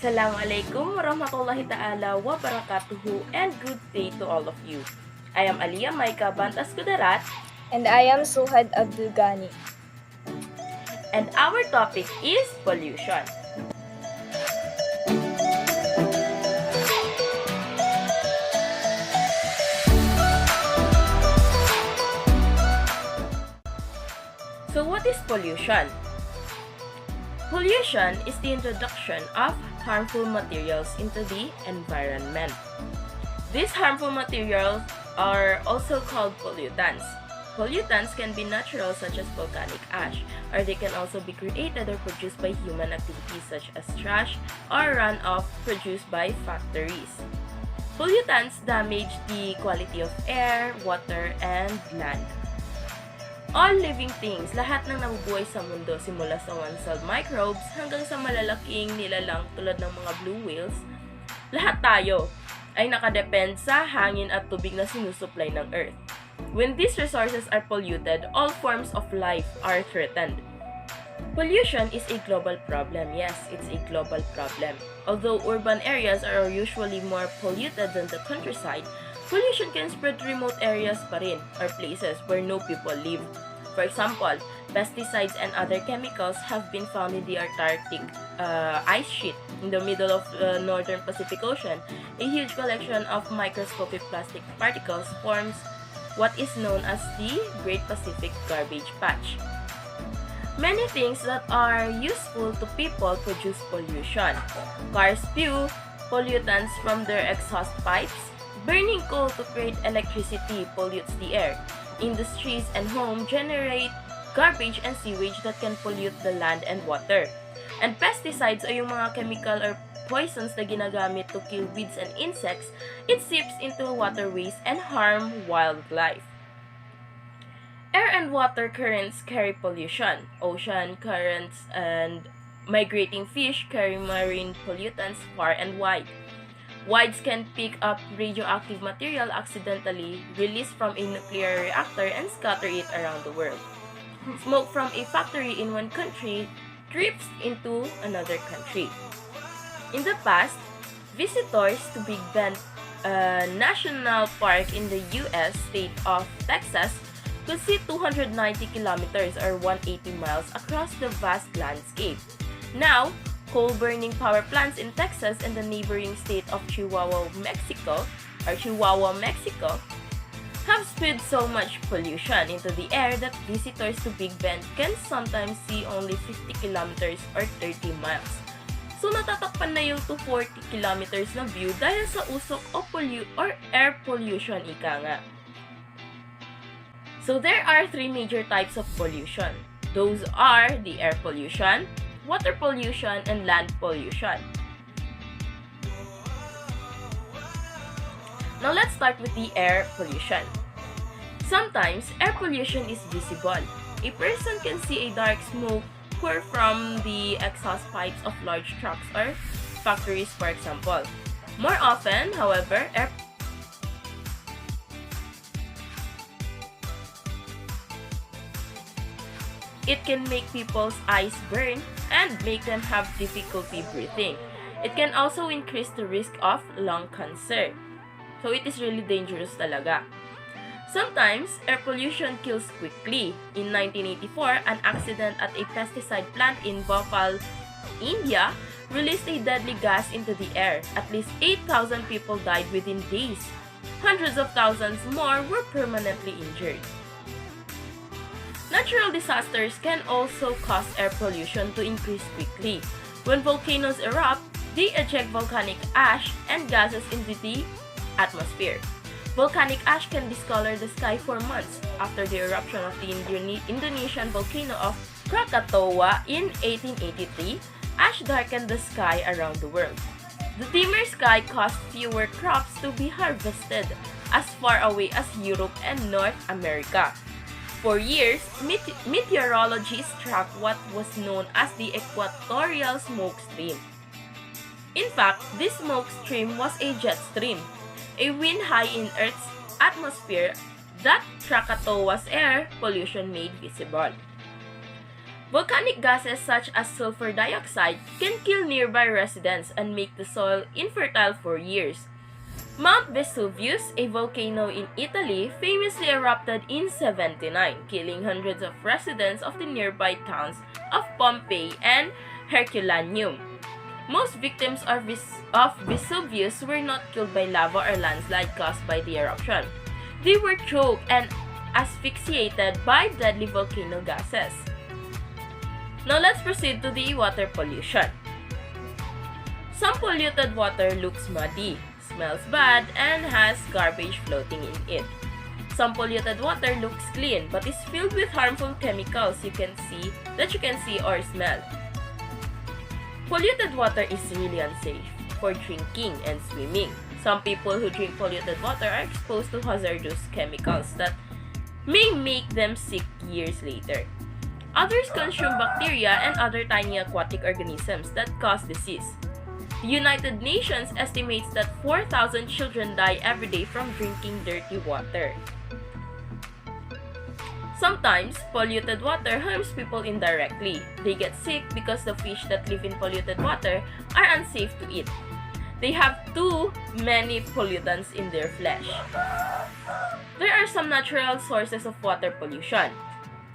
Assalamualaikum warahmatullahi ta'ala wabarakatuhu and good day to all of you. I am Alliayah Myca Kudarat And I am SUHAD ABDULGANI. and our topic is pollution. So what is pollution? Pollution is the introduction of harmful materials into the environment. These harmful materials are also called pollutants. Pollutants can be natural such as volcanic ash, or they can also be created or produced by human activities such as trash or runoff produced by factories. Pollutants damage the quality of air, water, and land. All living things, lahat ng nabubuhay sa mundo simula sa one-celled microbes hanggang sa malalaking nilalang tulad ng mga blue whales, lahat tayo ay nakadepend sa hangin at tubig na sinusupply ng Earth. When these resources are polluted, all forms of life are threatened. Pollution is a global problem. Yes, it's a global problem. Although urban areas are usually more polluted than the countryside, pollution can spread to remote areas pa rin, or places where no people live. For example, pesticides and other chemicals have been found in the Antarctic ice sheet in the middle of the northern Pacific Ocean. A huge collection of microscopic plastic particles forms what is known as the Great Pacific Garbage Patch. Many things that are useful to people produce pollution. Cars spew pollutants from their exhaust pipes. Burning coal to create electricity pollutes the air. Industries and homes generate garbage and sewage that can pollute the land and water. And pesticides ay yung mga chemical or poisons na ginagamit to kill weeds and insects. It seeps into waterways and harm wildlife. Air and water currents carry pollution. Ocean currents and migrating fish carry marine pollutants far and wide. Winds can pick up radioactive material accidentally released from a nuclear reactor and scatter it around the world. Smoke from a factory in one country drifts into another country. In the past, visitors to Big Bend National Park in the U.S. state of Texas could see 290 kilometers or 180 miles across the vast landscape. Now, coal-burning power plants in Texas and the neighboring state of Chihuahua, Mexico, have spewed so much pollution into the air that visitors to Big Bend can sometimes see only 50 kilometers or 30 miles. So natatakpan na yung 240 kilometers na view dahil sa usok o air pollution ika nga. So there are three major types of pollution. Those are the air pollution, water pollution, and land pollution. Now let's start with the air pollution. Sometimes, air pollution is visible. A person can see a dark smoke pour from the exhaust pipes of large trucks or factories, for example. More often, however, it can make people's eyes burn and make them have difficulty breathing. It can also increase the risk of lung cancer. So it is really dangerous talaga. Sometimes, air pollution kills quickly. In 1984, an accident at a pesticide plant in Bhopal, India, released a deadly gas into the air. At least 8,000 people died within days. Hundreds of thousands more were permanently injured. Natural disasters can also cause air pollution to increase quickly. When volcanoes erupt, they eject volcanic ash and gases into the atmosphere. Volcanic ash can discolor the sky for months. After the eruption of the Indonesian volcano of Krakatoa in 1883, ash darkened the sky around the world. The dimmer sky caused fewer crops to be harvested as far away as Europe and North America. For years, meteorologists tracked what was known as the equatorial smoke stream. In fact, this smoke stream was a jet stream, a wind high in Earth's atmosphere that Krakatoa's air pollution made visible. Volcanic gases such as sulfur dioxide can kill nearby residents and make the soil infertile for years. Mount Vesuvius, a volcano in Italy, famously erupted in 79, killing hundreds of residents of the nearby towns of Pompeii and Herculaneum. Most victims of Vesuvius were not killed by lava or landslide caused by the eruption. They were choked and asphyxiated by deadly volcano gases. Now let's proceed to the water pollution. Some polluted water looks muddy, smells bad, and has garbage floating in it. Some polluted water looks clean but is filled with harmful chemicals you can see or smell. Polluted water is really unsafe for drinking and swimming. Some people who drink polluted water are exposed to hazardous chemicals that may make them sick years later. Others consume bacteria and other tiny aquatic organisms that cause disease. The United Nations estimates that 4,000 children die every day from drinking dirty water. Sometimes, polluted water harms people indirectly. They get sick because the fish that live in polluted water are unsafe to eat. They have too many pollutants in their flesh. There are some natural sources of water pollution.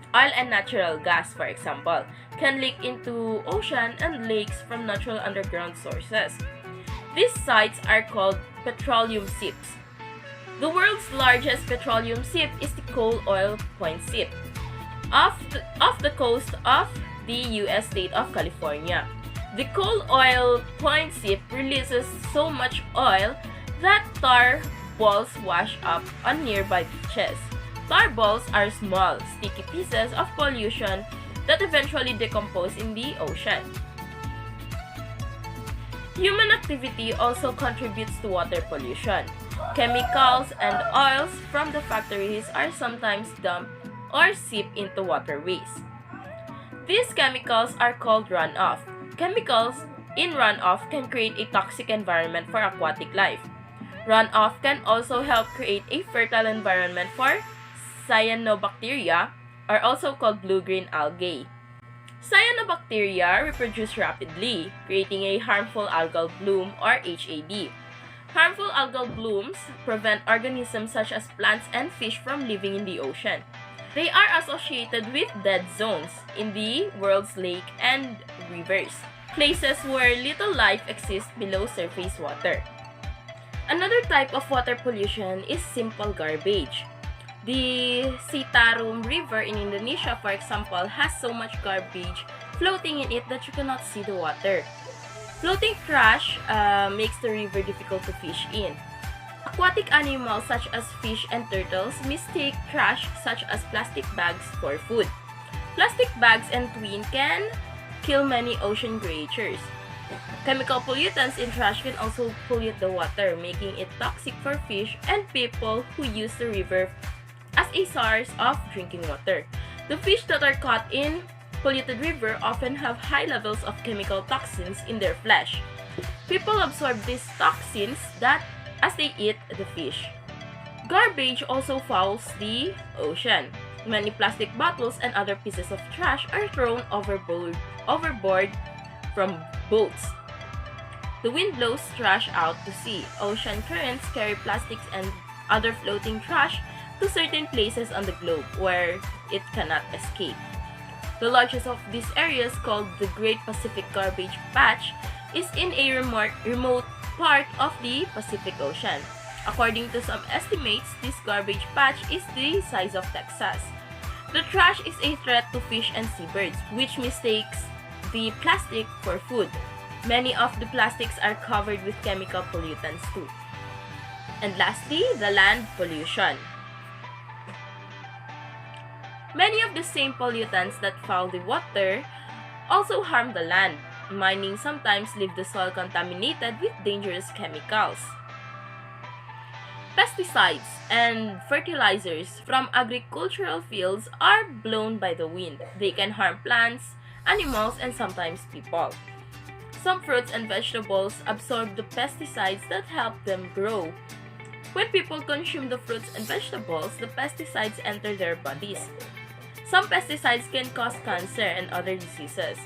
Oil and natural gas, for example, can leak into ocean and lakes from natural underground sources. These sites are called petroleum seeps. The world's largest petroleum seep is the coal oil point seep off the coast of the U.S. state of California. The coal oil point seep releases so much oil that tar balls wash up on nearby beaches. Tar balls are small, sticky pieces of pollution that eventually decompose in the ocean. Human activity also contributes to water pollution. Chemicals and oils from the factories are sometimes dumped or seep into waterways. These chemicals are called runoff. Chemicals in runoff can create a toxic environment for aquatic life. Runoff can also help create a fertile environment for cyanobacteria, are also called blue-green algae. Cyanobacteria reproduce rapidly, creating a harmful algal bloom or HAB. Harmful algal blooms prevent organisms such as plants and fish from living in the ocean. They are associated with dead zones in the world's lake and rivers, places where little life exists below surface water. Another type of water pollution is simple garbage. The Citarum River in Indonesia, for example, has so much garbage floating in it that you cannot see the water. Floating trash makes the river difficult to fish in. Aquatic animals such as fish and turtles mistake trash such as plastic bags for food. Plastic bags and twine can kill many ocean creatures. Chemical pollutants in trash can also pollute the water, making it toxic for fish and people who use the river as a source of drinking water. The fish that are caught in polluted river often have high levels of chemical toxins in their flesh. People absorb these toxins as they eat the fish. Garbage also fouls the ocean. Many plastic bottles and other pieces of trash are thrown overboard from boats. The wind blows trash out to sea. Ocean currents carry plastics and other floating trash to certain places on the globe where it cannot escape. The largest of these areas, called the Great Pacific Garbage Patch, is in a remote part of the Pacific Ocean. According to some estimates, this garbage patch is the size of Texas. The trash is a threat to fish and seabirds, which mistakes the plastic for food. Many of the plastics are covered with chemical pollutants too. And lastly, the land pollution. Many of the same pollutants that foul the water also harm the land. Mining sometimes leaves the soil contaminated with dangerous chemicals. Pesticides and fertilizers from agricultural fields are blown by the wind. They can harm plants, animals, and sometimes people. Some fruits and vegetables absorb the pesticides that help them grow. When people consume the fruits and vegetables, the pesticides enter their bodies. Some pesticides can cause cancer and other diseases.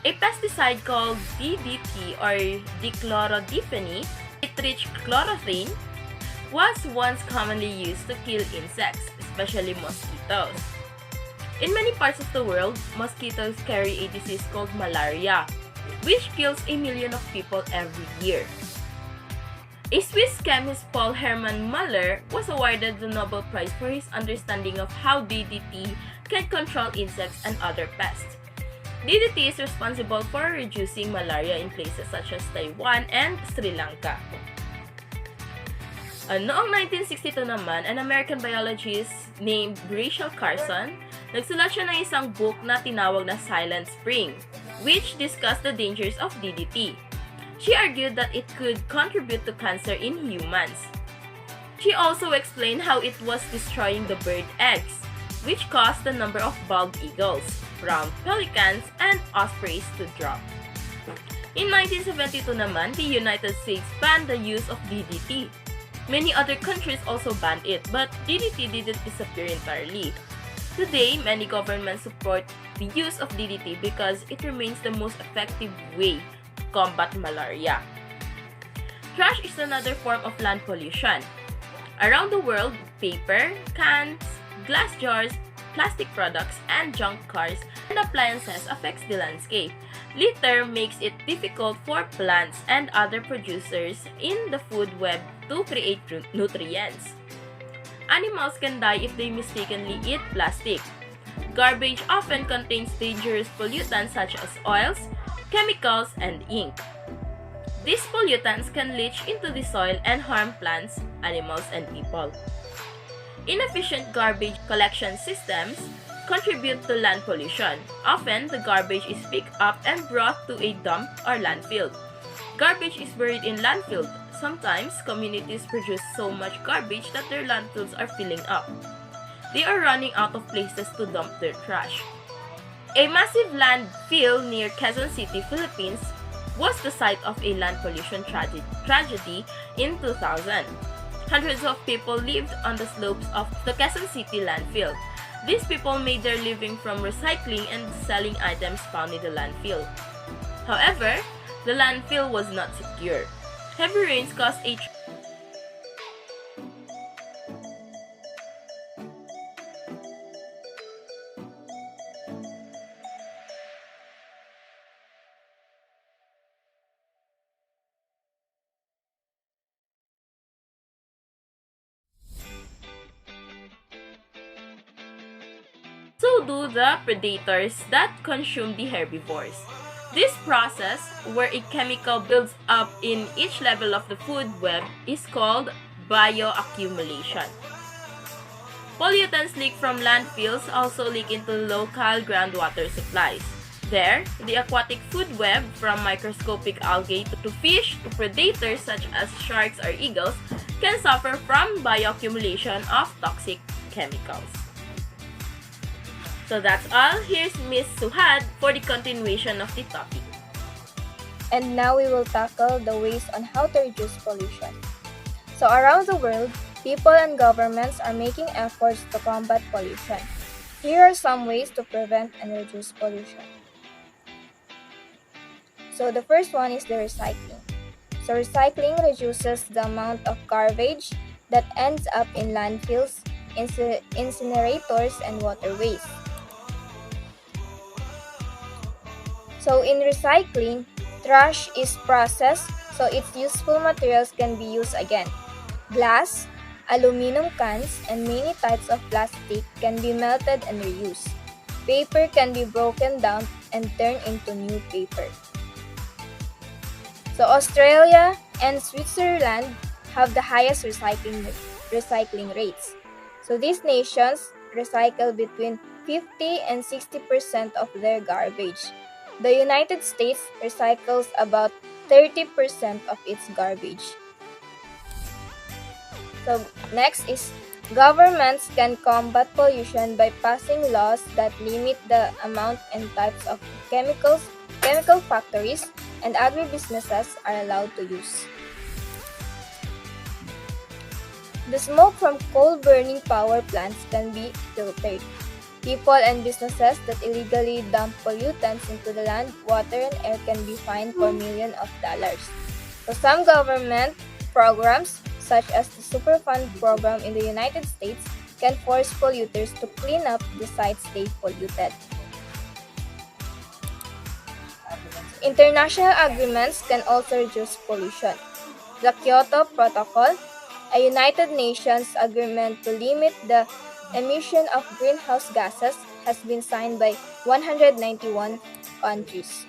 A pesticide called DDT or dichlorodiphenyl, it-rich chlorothane, was once commonly used to kill insects, especially mosquitoes. In many parts of the world, mosquitoes carry a disease called malaria, which kills 1 million of people every year. A Swiss chemist, Paul Hermann Muller, was awarded the Nobel Prize for his understanding of how DDT can control insects and other pests. DDT is responsible for reducing malaria in places such as Taiwan and Sri Lanka. Noong 1962 naman, an American biologist named Rachel Carson, nagsulat siya ng isang book na tinawag na Silent Spring, which discussed the dangers of DDT. She argued that it could contribute to cancer in humans. She also explained how it was destroying the bird eggs, which caused the number of bald eagles, brown pelicans, and ospreys to drop. In 1972 naman, the United States banned the use of DDT. Many other countries also banned it, but DDT didn't disappear entirely. Today, many governments support the use of DDT because it remains the most effective way to combat malaria. Trash is another form of land pollution. Around the world, paper, cans, glass jars, plastic products, and junk cars and appliances affects the landscape. Litter makes it difficult for plants and other producers in the food web to create nutrients. Animals can die if they mistakenly eat plastic. Garbage often contains dangerous pollutants such as oils, chemicals, and ink. These pollutants can leach into the soil and harm plants, animals, and people. Inefficient garbage collection systems contribute to land pollution. Often, the garbage is picked up and brought to a dump or landfill. Garbage is buried in landfill. Sometimes, communities produce so much garbage that their landfills are filling up. They are running out of places to dump their trash. A massive landfill near Quezon City, Philippines, was the site of a land pollution tragedy in 2000. Hundreds of people lived on the slopes of the Quezon City landfill. These people made their living from recycling and selling items found in the landfill. However, the landfill was not secure. Heavy rains caused a so do the predators that consume the herbivores. This process, where a chemical builds up in each level of the food web, is called bioaccumulation. Pollutants leak from landfills also leak into local groundwater supplies. There, the aquatic food web, from microscopic algae to fish to predators such as sharks or eagles, can suffer from bioaccumulation of toxic chemicals. So that's all. Here's Miss Suhad for the continuation of the topic. And now we will tackle the ways on how to reduce pollution. So around the world, people and governments are making efforts to combat pollution. Here are some ways to prevent and reduce pollution. So the first one is the recycling. So recycling reduces the amount of garbage that ends up in landfills, incinerators, and waterways. So in recycling, trash is processed so its useful materials can be used again. Glass, aluminum cans, and many types of plastic can be melted and reused. Paper can be broken down and turned into new paper. So Australia and Switzerland have the highest recycling rates. So these nations recycle between 50 and 60% of their garbage. The United States recycles about 30% of its garbage. So next is governments can combat pollution by passing laws that limit the amount and types of chemical factories and agribusinesses are allowed to use. The smoke from coal-burning power plants can be filtered. People and businesses that illegally dump pollutants into the land, water, and air can be fined for millions of dollars. So some government programs, such as the Superfund program in the United States, can force polluters to clean up the sites they polluted. International agreements can also reduce pollution. The Kyoto Protocol, a United Nations agreement to limit the emission of greenhouse gases, has been signed by 191 countries.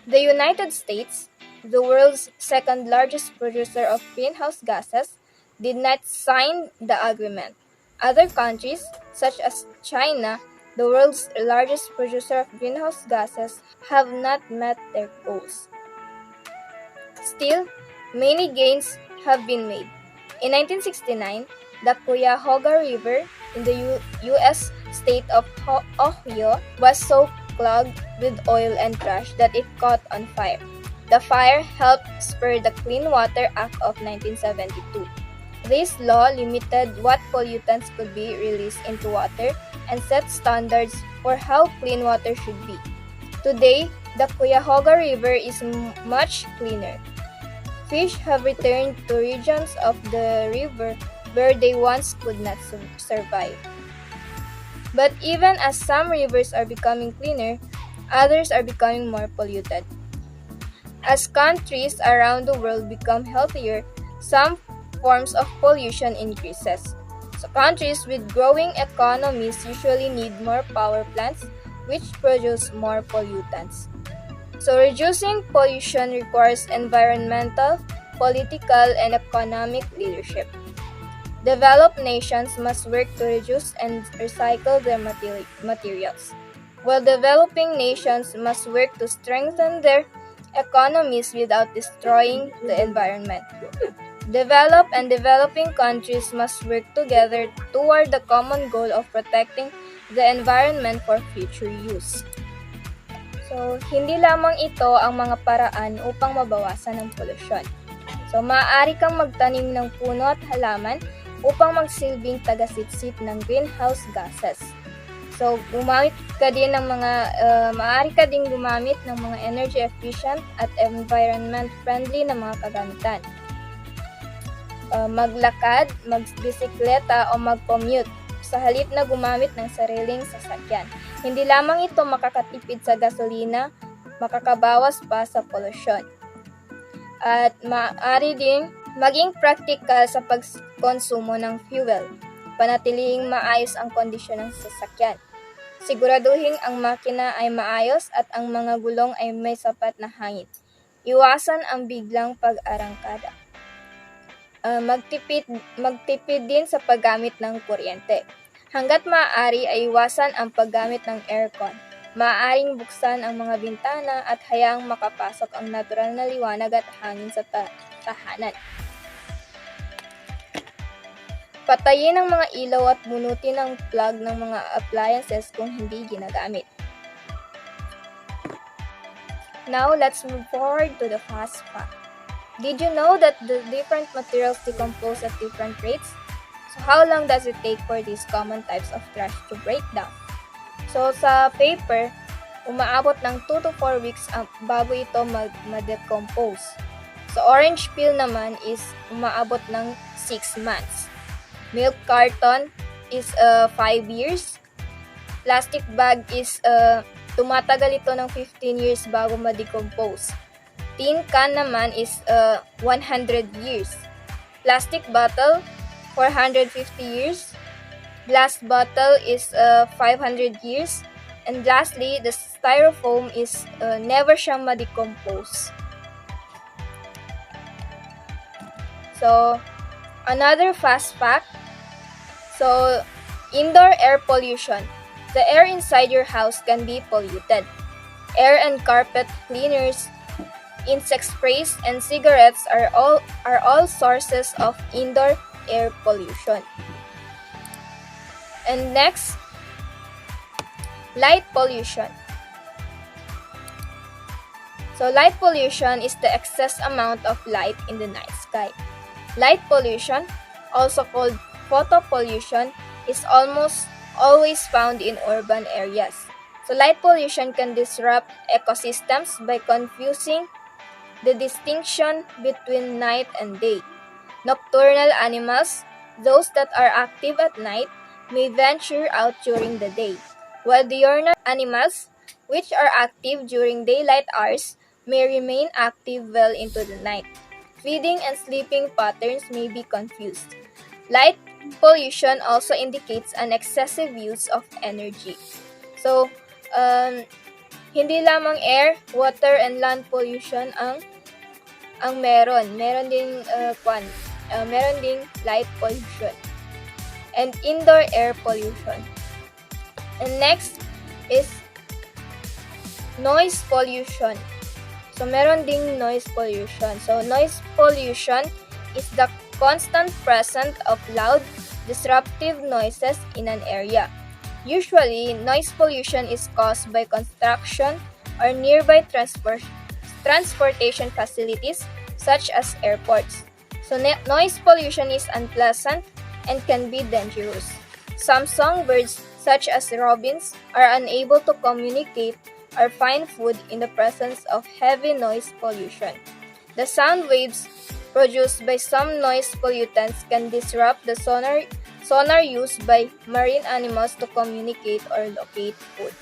The United States, the world's second largest producer of greenhouse gases, did not sign the agreement. Other countries, such as China, the world's largest producer of greenhouse gases, have not met their goals. Still, many gains have been made. In 1969, the Cuyahoga River in the U.S. state of Ohio was so clogged with oil and trash that it caught on fire. The fire helped spur the Clean Water Act of 1972. This law limited what pollutants could be released into water and set standards for how clean water should be. Today, the Cuyahoga River is much cleaner. Fish have returned to regions of the river where they once could not survive. But even as some rivers are becoming cleaner, others are becoming more polluted. As countries around the world become healthier, some forms of pollution increases. So countries with growing economies usually need more power plants, which produce more pollutants. So reducing pollution requires environmental, political, and economic leadership. Developed nations must work to reduce and recycle their materials, while developing nations must work to strengthen their economies without destroying the environment. Developed and developing countries must work together toward the common goal of protecting the environment for future use. So, hindi lamang ito ang mga paraan upang mabawasan ang polusyon. So, maaari kang magtanim ng puno at halaman upang magsilbing tagasitsit ng greenhouse gases. So, maaari ka ding gumamit ng mga energy efficient at environment friendly na mga kagamitan. Maglakad, magbisikleta o mag-commute sa halip na gumamit ng sariling sasakyan. Hindi lamang ito makakatipid sa gasolina, makakabawas pa sa polusyon. At maaari din maging practical sa pagkonsumo ng fuel. Panatilihing maayos ang kondisyon ng sasakyan. Siguraduhin ang makina ay maayos at ang mga gulong ay may sapat na hangin. Iwasan ang biglang pag-arangkada. Magtipid din sa paggamit ng kuryente. Hanggat maaari ay iwasan ang paggamit ng aircon. Maaaring buksan ang mga bintana at hayaang makapasok ang natural na liwanag at hangin sa tahanan. Patayin ang mga ilaw at bunutin ang plug ng mga appliances kung hindi ginagamit. Now, let's move forward to the fast fact. Did you know that the different materials decompose at different rates? So how long does it take for these common types of trash to break down? So sa paper, umaabot ng 2 to 4 weeks bago ito ma-decompose. So orange peel naman is umaabot ng 6 months. Milk carton is 5 years. Plastic bag is tumatagal ito ng 15 years bago ma-decompose. Tin can naman is 100 years. Plastic bottle, 450 years. Glass bottle is 500 years. And lastly, the styrofoam is never siyang ma-decompose. So, another fast fact. So, indoor air pollution. The air inside your house can be polluted. Air and carpet cleaners, insect sprays, and cigarettes are all sources of indoor air pollution. And next, light pollution. So light pollution is the excess amount of light in the night sky. Light pollution, also called photopollution, is almost always found in urban areas. So light pollution can disrupt ecosystems by confusing the distinction between night and day. Nocturnal animals, those that are active at night, may venture out during the day, while diurnal animals, which are active during daylight hours, may remain active well into the night. Feeding and sleeping patterns may be confused. Light pollution also indicates an excessive use of energy. So, hindi lamang air, water, and land pollution ang meron. Meron ding light pollution and indoor air pollution. And next is noise pollution. So meron ding noise pollution. So noise pollution is the constant presence of loud, disruptive noises in an area. Usually, noise pollution is caused by construction or nearby transportation facilities such as airports. So noise pollution is unpleasant and can be dangerous. Some songbirds, such as robins, are unable to communicate or find food in the presence of heavy noise pollution. The sound waves produced by some noise pollutants can disrupt the sonar used by marine animals to communicate or locate food.